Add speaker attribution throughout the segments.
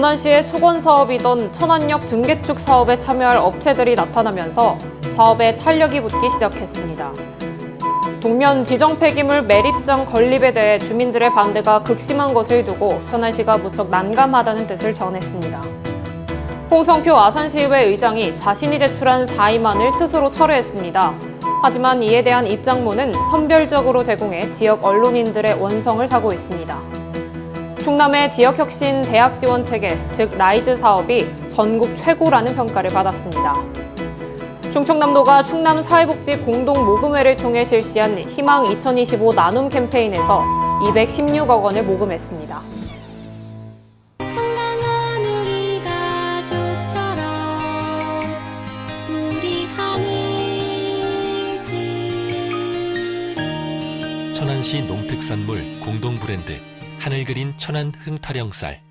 Speaker 1: 천안시의 수건 사업이던 천안역 등개축 사업에 참여할 업체들이 나타나면서 사업에 탄력이 붙기 시작했습니다. 동면 지정 폐기물 매립장 건립에 대해 주민들의 반대가 극심한 것을 두고 천안시가 무척 난감하다는 뜻을 전했습니다. 홍성표 아산시의회 의장이 자신이 제출한 사의만을 스스로 철회했습니다. 하지만 이에 대한 입장문은 선별적으로 제공해 지역 언론인들의 원성을 사고 있습니다. 충남의 지역혁신 대학 지원 체계, 즉 라이즈 사업이 전국 최고라는 평가를 받았습니다. 충청남도가 충남 사회복지 공동모금회를 통해 실시한 희망 2025 나눔 캠페인에서 216억 원을 모금했습니다.
Speaker 2: 천안시 농특산물 공동브랜드 하늘그린 천안 흥타령쌀.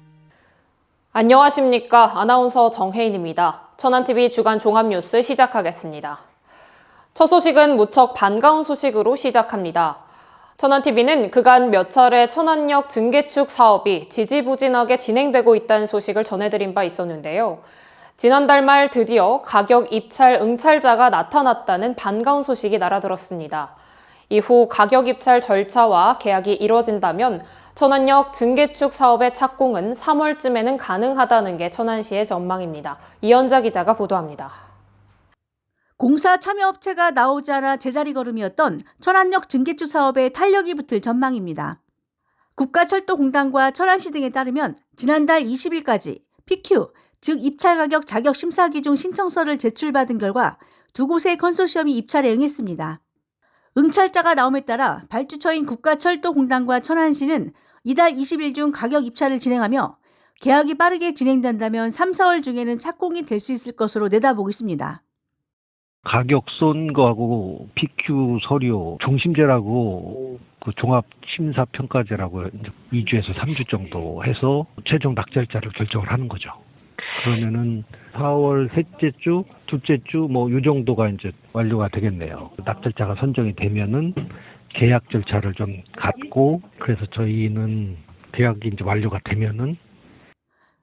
Speaker 1: 안녕하십니까. 아나운서 정혜인입니다. 천안TV 주간 종합뉴스 시작하겠습니다. 첫 소식은 무척 반가운 소식으로 시작합니다. 천안TV는 그간 몇 차례 천안역 등개축 사업이 지지부진하게 진행되고 있다는 소식을 전해드린 바 있었는데요. 지난달 말 드디어 가격 입찰 응찰자가 나타났다는 반가운 소식이 날아들었습니다. 이후 가격 입찰 절차와 계약이 이뤄진다면 천안역 등개축 사업의 착공은 3월쯤에는 가능하다는 게 천안시의 전망입니다. 이현자 기자가 보도합니다.
Speaker 3: 공사 참여업체가 나오지 않아 제자리 걸음이었던 천안역 등개축 사업에 탄력이 붙을 전망입니다. 국가철도공단과 천안시 등에 따르면 지난달 20일까지 PQ, 즉 입찰가격 자격심사기준 신청서를 제출받은 결과 두 곳의 컨소시엄이 입찰에 응했습니다. 응찰자가 나옴에 따라 발주처인 국가철도공단과 천안시는 이달 20일 중 가격 입찰을 진행하며 계약이 빠르게 진행된다면 3, 4월 중에는 착공이 될 수 있을 것으로 내다보고 있습니다.
Speaker 4: 가격선 거하고 PQ 서류, 중심제라고 그 종합심사평가제라고 2주에서 3주 정도 해서 최종 낙찰자를 결정을 하는 거죠. 그러면은 4월 셋째 주, 둘째 주 이 정도가 이제 완료가 되겠네요. 낙찰자가 선정이 되면은 계약 절차를 좀 갖고 그래서 저희는 계약이 이제 완료가 되면은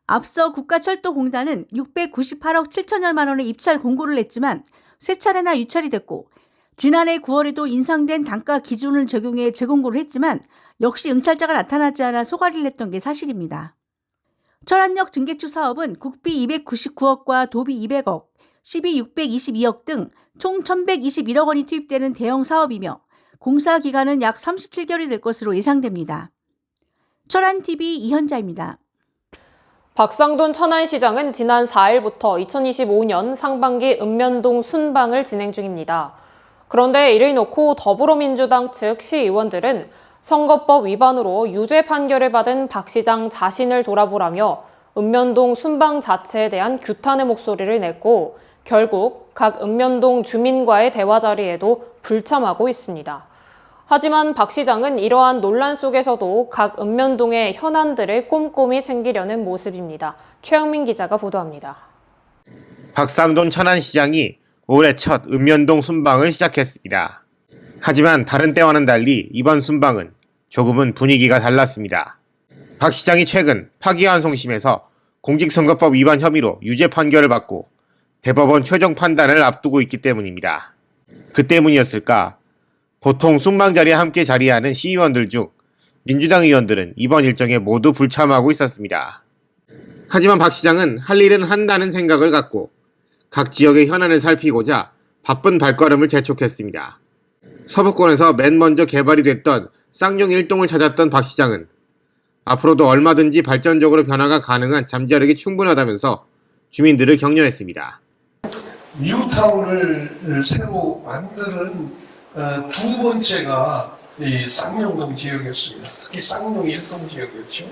Speaker 3: 앞서 국가철도공단은 698억 7천여만 원의 입찰 공고를 냈지만 세 차례나 유찰이 됐고 지난해 9월에도 인상된 단가 기준을 적용해 재공고를 했지만 역시 응찰자가 나타나지 않아 소가리를 냈던 게 사실입니다. 천안역 등개축 사업은 국비 299억과 도비 200억, 시비 622억 등 총 1,121억 원이 투입되는 대형 사업이며 공사 기간은 약 37개월이 될 것으로 예상됩니다. 천안TV 이현자입니다.
Speaker 1: 박상돈 천안시장은 지난 4일부터 2025년 상반기 읍면동 순방을 진행 중입니다. 그런데 이를 놓고 더불어민주당 측 시의원들은 선거법 위반으로 유죄 판결을 받은 박 시장 자신을 돌아보라며 읍면동 순방 자체에 대한 규탄의 목소리를 냈고 결국 각 읍면동 주민과의 대화 자리에도 불참하고 있습니다. 하지만 박 시장은 이러한 논란 속에서도 각 읍면동의 현안들을 꼼꼼히 챙기려는 모습입니다. 최영민 기자가 보도합니다.
Speaker 5: 박상돈 천안시장이 올해 첫 읍면동 순방을 시작했습니다. 하지만 다른 때와는 달리 이번 순방은 조금은 분위기가 달랐습니다. 박 시장이 최근 파기환송심에서 공직선거법 위반 혐의로 유죄 판결을 받고 대법원 최종 판단을 앞두고 있기 때문입니다. 그 때문이었을까? 보통 순방 자리에 함께 자리하는 시의원들 중 민주당 의원들은 이번 일정에 모두 불참하고 있었습니다. 하지만 박 시장은 할 일은 한다는 생각을 갖고 각 지역의 현안을 살피고자 바쁜 발걸음을 재촉했습니다. 서부권에서 맨 먼저 개발이 됐던 쌍용 1동을 찾았던 박 시장은 앞으로도 얼마든지 발전적으로 변화가 가능한 잠재력이 충분하다면서 주민들을 격려했습니다.
Speaker 6: 뉴타운을 새로 만드는 두 번째가 이 쌍용동 지역이었습니다. 특히 쌍용 1동 지역이었죠.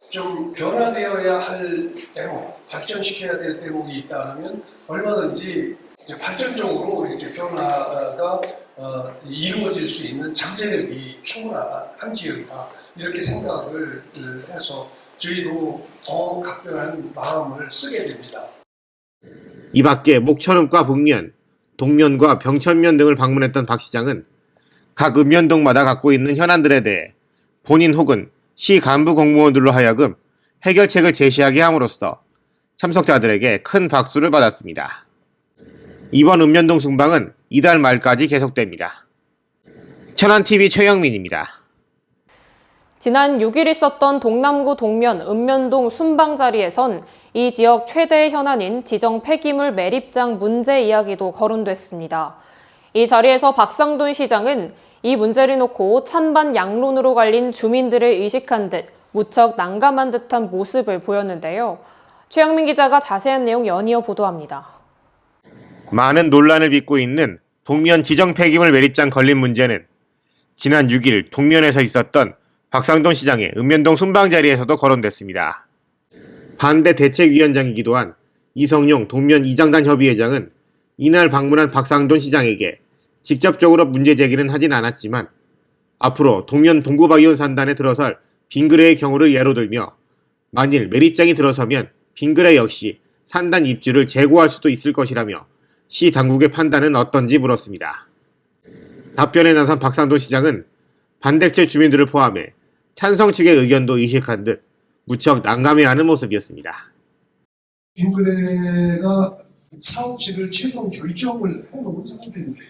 Speaker 6: 좀 변화되어야 할 대목, 발전시켜야 될 대목이 있다면 얼마든지 이제 발전적으로 이렇게 변화가 이루어질 수 있는 잠재력이 충분한 지역이다. 이렇게 생각을 해서 저희도 더 각별한 마음을 쓰게 됩니다.
Speaker 5: 이 밖에 목천읍과 북면, 동면과 병천면 등을 방문했던 박 시장은 각 읍면동마다 갖고 있는 현안들에 대해 본인 혹은 시 간부 공무원들로 하여금 해결책을 제시하게 함으로써 참석자들에게 큰 박수를 받았습니다. 이번 읍면동 순방은 이달 말까지 계속됩니다. 천안TV 최영민입니다.
Speaker 1: 지난 6일 있었던 동남구 동면 읍면동 순방 자리에선 이 지역 최대의 현안인 지정 폐기물 매립장 문제 이야기도 거론됐습니다. 이 자리에서 박상돈 시장은 이 문제를 놓고 찬반 양론으로 갈린 주민들을 의식한 듯 무척 난감한 듯한 모습을 보였는데요. 최영민 기자가 자세한 내용 연이어 보도합니다.
Speaker 5: 많은 논란을 빚고 있는 동면 지정 폐기물 매립장 건립 문제는 지난 6일 동면에서 있었던 박상돈 시장의 읍면동 순방 자리에서도 거론됐습니다. 반대 대책위원장이기도 한 이성용 동면 이장단 협의회장은 이날 방문한 박상돈 시장에게 직접적으로 문제 제기는 하진 않았지만 앞으로 동면 동구바이온 산단에 들어설 빙그레의 경우를 예로 들며 만일 매립장이 들어서면 빙그레 역시 산단 입주를 재고할 수도 있을 것이라며 시 당국의 판단은 어떤지 물었습니다. 답변에 나선 박상돈 시장은 반대측 주민들을 포함해 찬성 측의 의견도 의식한 듯 무척 난감해하는 모습이었습니다.
Speaker 6: 빙그레가 사업지를 최종 결정을 해놓은 상태인데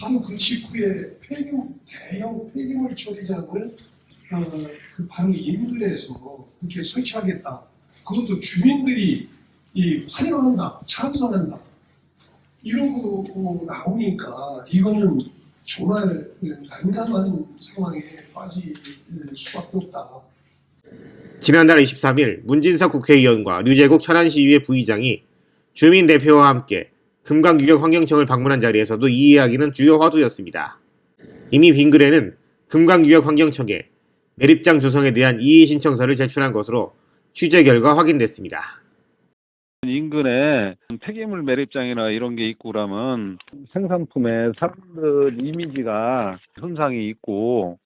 Speaker 6: 바로 그 직후에 대형 폐기물 처리장을 바로 인근에서 이렇게 설치하겠다. 그것도 주민들이 환영한다, 찬성한다. 이러고 나오니까 이거는 정말 난감한 상황에 빠질 수밖에 없다.
Speaker 5: 지난달 23일 문진석 국회의원과 류제국 천안시의회 부의장이 주민 대표와 함께 금강유격 환경청을 방문한 자리에서도 이 이야기는 주요 화두였습니다. 이미 빙그레는 금강유격 환경청에 매립장 조성에 대한 이의 신청서를 제출한 것으로 취재 결과 확인됐습니다.
Speaker 7: 인근에 폐기물 매립장이나 이런 게 있고 그러면 생산품에 사람들 이미지가 손상이 있고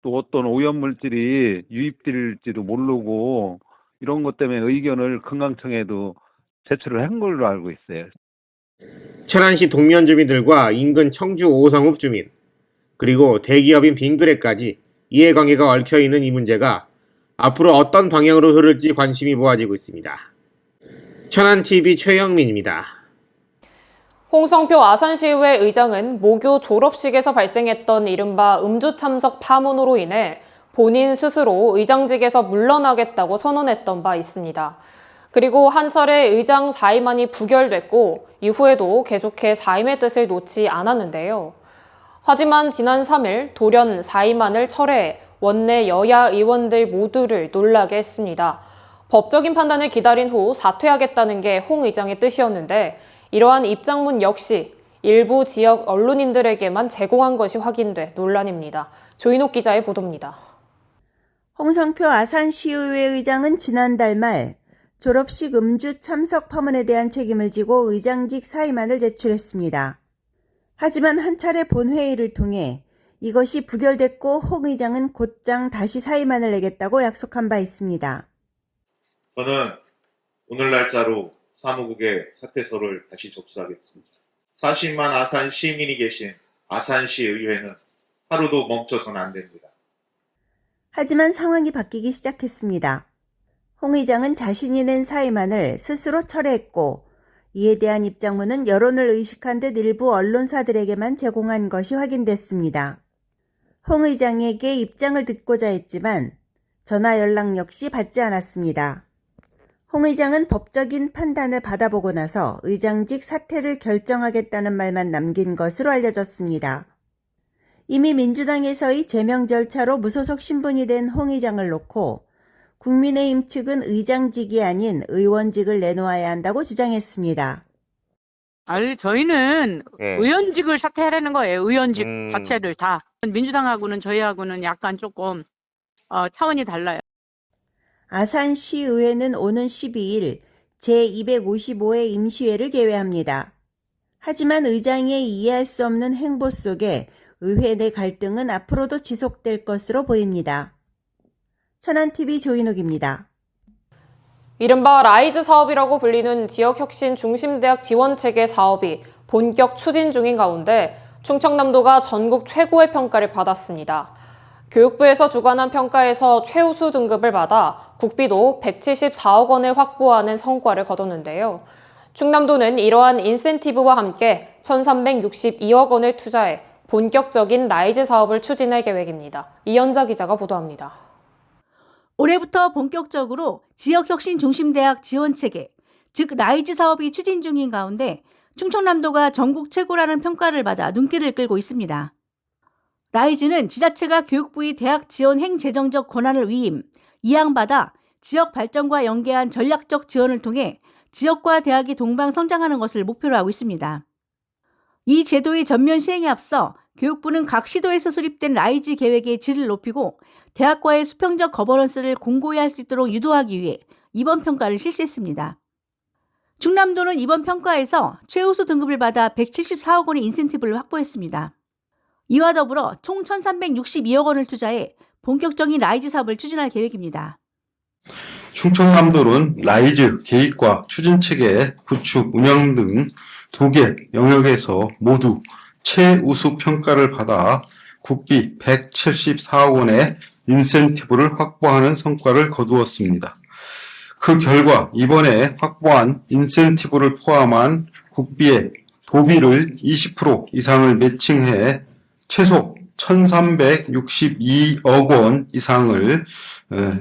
Speaker 7: 또 어떤 오염물질이 유입될지도 모르고 이런 것 때문에 의견을 금강청에도 제출을 한 걸로 알고 있어요.
Speaker 5: 천안시 동면 주민들과 인근 청주 오성읍 주민 그리고 대기업인 빙그레까지 이해관계가 얽혀있는 이 문제가 앞으로 어떤 방향으로 흐를지 관심이 모아지고 있습니다. 천안TV 최영민입니다.
Speaker 1: 홍성표 아산시의회 의장은 모교 졸업식에서 발생했던 이른바 음주 참석 파문으로 인해 본인 스스로 의장직에서 물러나겠다고 선언했던 바 있습니다. 그리고 한 차례 의장 사임안이 부결됐고 이후에도 계속해 사임의 뜻을 놓지 않았는데요. 하지만 지난 3일 돌연 사임안을 철회해 원내 여야 의원들 모두를 놀라게 했습니다. 법적인 판단을 기다린 후 사퇴하겠다는 게 홍 의장의 뜻이었는데 이러한 입장문 역시 일부 지역 언론인들에게만 제공한 것이 확인돼 논란입니다. 조인옥 기자의 보도입니다.
Speaker 8: 홍성표 아산시의회 의장은 지난달 말 졸업식 음주 참석 파문에 대한 책임을 지고 의장직 사임안을 제출했습니다. 하지만 한 차례 본회의를 통해 이것이 부결됐고 홍 의장은 곧장 다시 사임안을 내겠다고 약속한 바 있습니다.
Speaker 9: 저는 오늘 날짜로 사무국에 사퇴서를 다시 접수하겠습니다. 40만 아산 시민이 계신 아산시 의회는 하루도 멈춰서는 안 됩니다.
Speaker 8: 하지만 상황이 바뀌기 시작했습니다. 홍 의장은 자신이 낸 사임안을 스스로 철회했고 이에 대한 입장문은 여론을 의식한 듯 일부 언론사들에게만 제공한 것이 확인됐습니다. 홍 의장에게 입장을 듣고자 했지만 전화 연락 역시 받지 않았습니다. 홍 의장은 법적인 판단을 받아보고 나서 의장직 사퇴를 결정하겠다는 말만 남긴 것으로 알려졌습니다. 이미 민주당에서의 제명 절차로 무소속 신분이 된 홍 의장을 놓고 국민의힘 측은 의장직이 아닌 의원직을 내놓아야 한다고 주장했습니다.
Speaker 10: 아니, 저희는 의원직을 사퇴하라는 거예요. 의원직 자체를 다. 민주당하고는 저희하고는 약간 조금 차원이 달라요.
Speaker 8: 아산시의회는 오는 12일 제255회 임시회를 개회합니다. 하지만 의장의 이해할 수 없는 행보 속에 의회 내 갈등은 앞으로도 지속될 것으로 보입니다. 천안TV 조인옥입니다.
Speaker 1: 이른바 라이즈 사업이라고 불리는 지역혁신 중심대학 지원체계 사업이 본격 추진 중인 가운데 충청남도가 전국 최고의 평가를 받았습니다. 교육부에서 주관한 평가에서 최우수 등급을 받아 국비도 174억 원을 확보하는 성과를 거뒀는데요. 충남도는 이러한 인센티브와 함께 1,362억 원을 투자해 본격적인 라이즈 사업을 추진할 계획입니다. 이현자 기자가 보도합니다.
Speaker 3: 올해부터 본격적으로 지역혁신 중심대학 지원체계, 즉 라이즈 사업이 추진 중인 가운데 충청남도가 전국 최고라는 평가를 받아 눈길을 끌고 있습니다. 라이즈는 지자체가 교육부의 대학 지원 행재정적 권한을 위임, 이양받아 지역 발전과 연계한 전략적 지원을 통해 지역과 대학이 동방 성장하는 것을 목표로 하고 있습니다. 이 제도의 전면 시행에 앞서 교육부는 각 시도에서 수립된 라이즈 계획의 질을 높이고 대학과의 수평적 거버넌스를 공고히 할 수 있도록 유도하기 위해 이번 평가를 실시했습니다. 충남도는 이번 평가에서 최우수 등급을 받아 174억 원의 인센티브를 확보했습니다. 이와 더불어 총 1,362억 원을 투자해 본격적인 라이즈 사업을 추진할 계획입니다.
Speaker 11: 충청남도는 라이즈 계획과 추진체계 구축, 운영 등 2개 영역에서 모두 최우수 평가를 받아 국비 174억 원의 인센티브를 확보하는 성과를 거두었습니다. 그 결과 이번에 확보한 인센티브를 포함한 국비의 도비를 20% 이상을 매칭해 최소 1,362억 원 이상을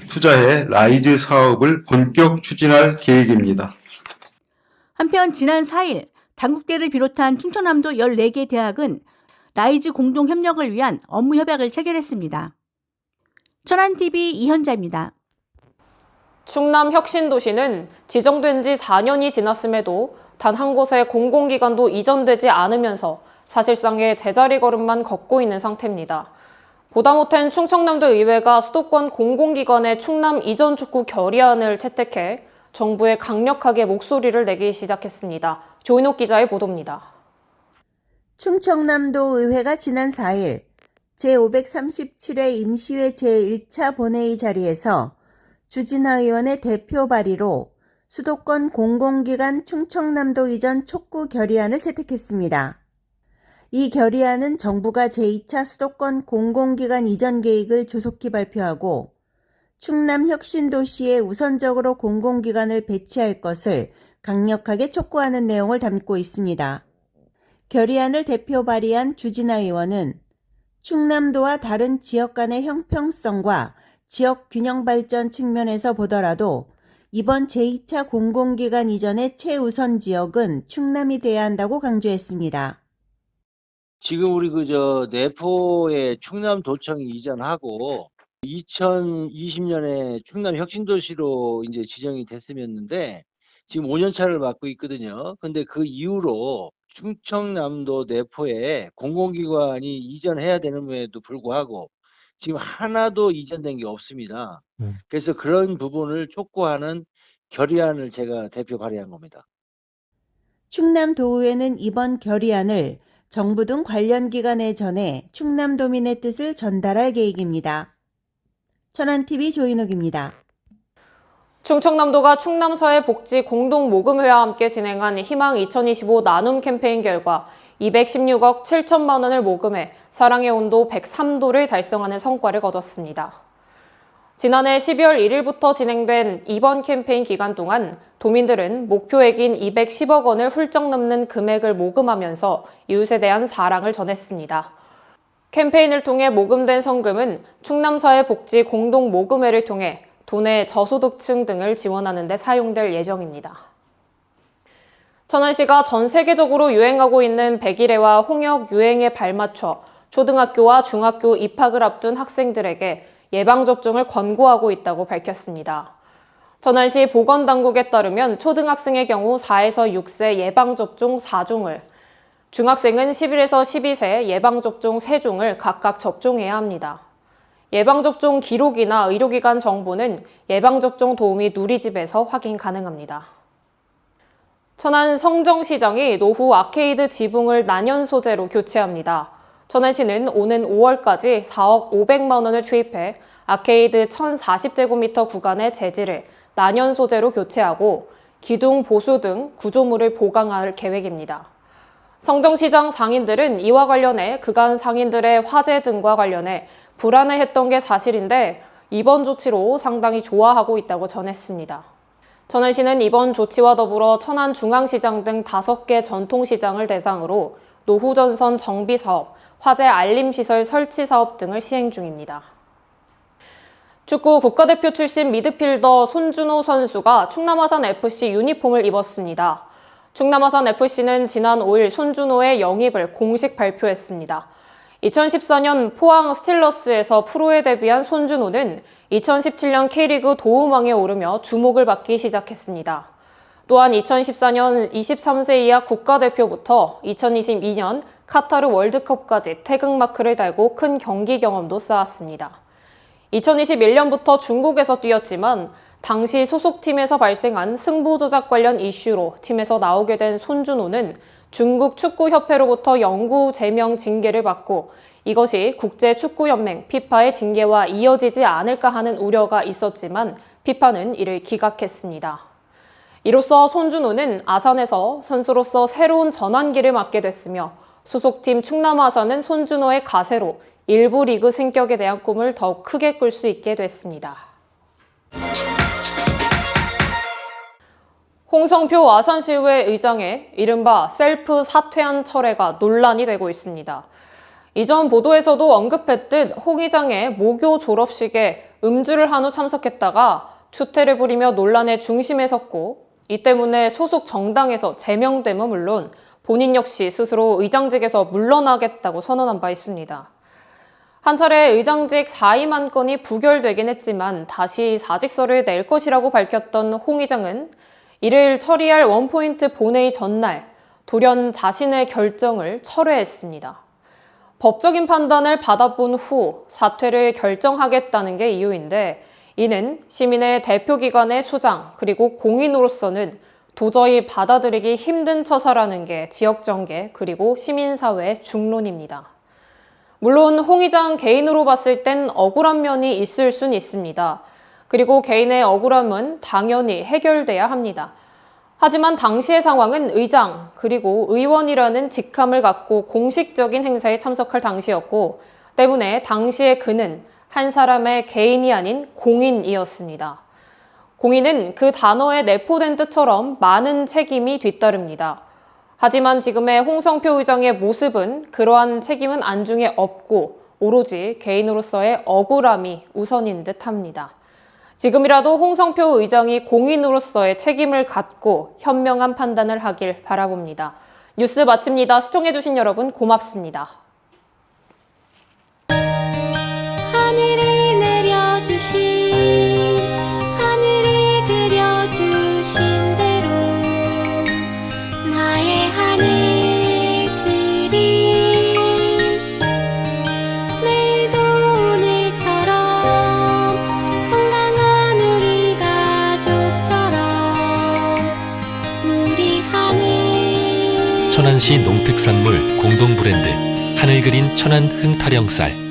Speaker 11: 투자해 라이즈 사업을 본격 추진할 계획입니다.
Speaker 3: 한편 지난 4일 단국대를 비롯한 충청남도 14개 대학은 라이즈 공동 협력을 위한 업무 협약을 체결했습니다. 천안TV 이현자입니다.
Speaker 1: 충남 혁신도시는 지정된 지 4년이 지났음에도 단 한 곳의 공공기관도 이전되지 않으면서 사실상의 제자리 걸음만 걷고 있는 상태입니다. 보다 못한 충청남도 의회가 수도권 공공기관의 충남 이전 촉구 결의안을 채택해 정부에 강력하게 목소리를 내기 시작했습니다. 조인옥 기자의 보도입니다.
Speaker 8: 충청남도 의회가 지난 4일 제537회 임시회 제1차 본회의 자리에서 주진아 의원의 대표 발의로 수도권 공공기관 충청남도 이전 촉구 결의안을 채택했습니다. 이 결의안은 정부가 제2차 수도권 공공기관 이전 계획을 조속히 발표하고 충남 혁신도시에 우선적으로 공공기관을 배치할 것을 강력하게 촉구하는 내용을 담고 있습니다. 결의안을 대표 발의한 주진아 의원은 충남도와 다른 지역 간의 형평성과 지역 균형 발전 측면에서 보더라도 이번 제2차 공공기관 이전의 최우선 지역은 충남이 돼야 한다고 강조했습니다.
Speaker 12: 지금 우리 내포에 충남도청이 이전하고 2020년에 충남 혁신도시로 이제 지정이 됐으면는데 지금 5년 차를 맞고 있거든요. 근데 그 이후로 충청남도 내포에 공공기관이 이전해야 되는데도 불구하고 지금 하나도 이전된 게 없습니다. 그래서 그런 부분을 촉구하는 결의안을 제가 대표 발의한 겁니다.
Speaker 8: 충남도의회는 이번 결의안을 정부 등 관련 기관에 전해 충남도민의 뜻을 전달할 계획입니다. 천안TV 조인옥입니다.
Speaker 1: 충청남도가 충남사회복지 공동모금회와 함께 진행한 희망 2025 나눔 캠페인 결과 216억 7천만 원을 모금해 사랑의 온도 103도를 달성하는 성과를 거뒀습니다. 지난해 12월 1일부터 진행된 이번 캠페인 기간 동안 도민들은 목표액인 210억 원을 훌쩍 넘는 금액을 모금하면서 이웃에 대한 사랑을 전했습니다. 캠페인을 통해 모금된 성금은 충남사회복지 공동모금회를 통해 도내 저소득층 등을 지원하는 데 사용될 예정입니다. 천안시가 전 세계적으로 유행하고 있는 백일해와 홍역 유행에 발맞춰 초등학교와 중학교 입학을 앞둔 학생들에게 예방접종을 권고하고 있다고 밝혔습니다. 천안시 보건당국에 따르면 초등학생의 경우 4에서 6세 예방접종 4종을, 중학생은 11에서 12세 예방접종 3종을 각각 접종해야 합니다. 예방접종 기록이나 의료기관 정보는 예방접종 도우미 누리집에서 확인 가능합니다. 천안 성정시장이 노후 아케이드 지붕을 난연 소재로 교체합니다. 천안시는 오는 5월까지 4억 500만 원을 투입해 아케이드 1040제곱미터 구간의 재질을 난연 소재로 교체하고 기둥 보수 등 구조물을 보강할 계획입니다. 성정시장 상인들은 이와 관련해 그간 상인들의 화재 등과 관련해 불안해했던 게 사실인데 이번 조치로 상당히 좋아하고 있다고 전했습니다. 천안시는 이번 조치와 더불어 천안중앙시장 등 5개 전통시장을 대상으로 노후전선 정비사업, 화재 알림시설 설치 사업 등을 시행 중입니다. 축구 국가대표 출신 미드필더 손준호 선수가 충남아산FC 유니폼을 입었습니다. 충남아산FC는 지난 5일 손준호의 영입을 공식 발표했습니다. 2014년 포항 스틸러스에서 프로에 데뷔한 손준호는 2017년 K리그 도움왕에 오르며 주목을 받기 시작했습니다. 또한 2014년 23세 이하 국가대표부터 2022년 카타르 월드컵까지 태극마크를 달고 큰 경기 경험도 쌓았습니다. 2021년부터 중국에서 뛰었지만 당시 소속팀에서 발생한 승부 조작 관련 이슈로 팀에서 나오게 된 손준호는 중국 축구협회로부터 영구 제명 징계를 받고 이것이 국제축구연맹 피파의 징계와 이어지지 않을까 하는 우려가 있었지만 피파는 이를 기각했습니다. 이로써 손준호는 아산에서 선수로서 새로운 전환기를 맞게 됐으며 소속팀 충남아산은 손준호의 가세로 일부 리그 승격에 대한 꿈을 더욱 크게 꿀 수 있게 됐습니다. 홍성표 아산시의회 의장의 이른바 셀프 사퇴한 철회가 논란이 되고 있습니다. 이전 보도에서도 언급했듯 홍 의장의 모교 졸업식에 음주를 한 후 참석했다가 추태를 부리며 논란의 중심에 섰고 이 때문에 소속 정당에서 제명됨은 물론 본인 역시 스스로 의장직에서 물러나겠다고 선언한 바 있습니다. 한 차례 의장직 사임 안건이 부결되긴 했지만 다시 사직서를 낼 것이라고 밝혔던 홍 의장은 이를 처리할 원포인트 본회의 전날 돌연 자신의 결정을 철회했습니다. 법적인 판단을 받아본 후 사퇴를 결정하겠다는 게 이유인데 이는 시민의 대표기관의 수장 그리고 공인으로서는 도저히 받아들이기 힘든 처사라는 게 지역정계 그리고 시민사회의 중론입니다. 물론 홍 의장 개인으로 봤을 땐 억울한 면이 있을 순 있습니다. 그리고 개인의 억울함은 당연히 해결돼야 합니다. 하지만 당시의 상황은 의장 그리고 의원이라는 직함을 갖고 공식적인 행사에 참석할 당시였고 때문에 당시의 그는 한 사람의 개인이 아닌 공인이었습니다. 공인은 그 단어에 내포된 뜻처럼 많은 책임이 뒤따릅니다. 하지만 지금의 홍성표 의장의 모습은 그러한 책임은 안중에 없고 오로지 개인으로서의 억울함이 우선인 듯합니다. 지금이라도 홍성표 의장이 공인으로서의 책임을 갖고 현명한 판단을 하길 바라봅니다. 뉴스 마칩니다. 시청해주신 여러분 고맙습니다.
Speaker 13: 하늘이 내려주신 하늘이 그려주신 대로 나의 하늘 그림 내일도 오늘처럼 건강한 우리 가족처럼 우리 하늘
Speaker 2: 천안시 농특산물 공동 브랜드 하늘 그린 천안 흥타령쌀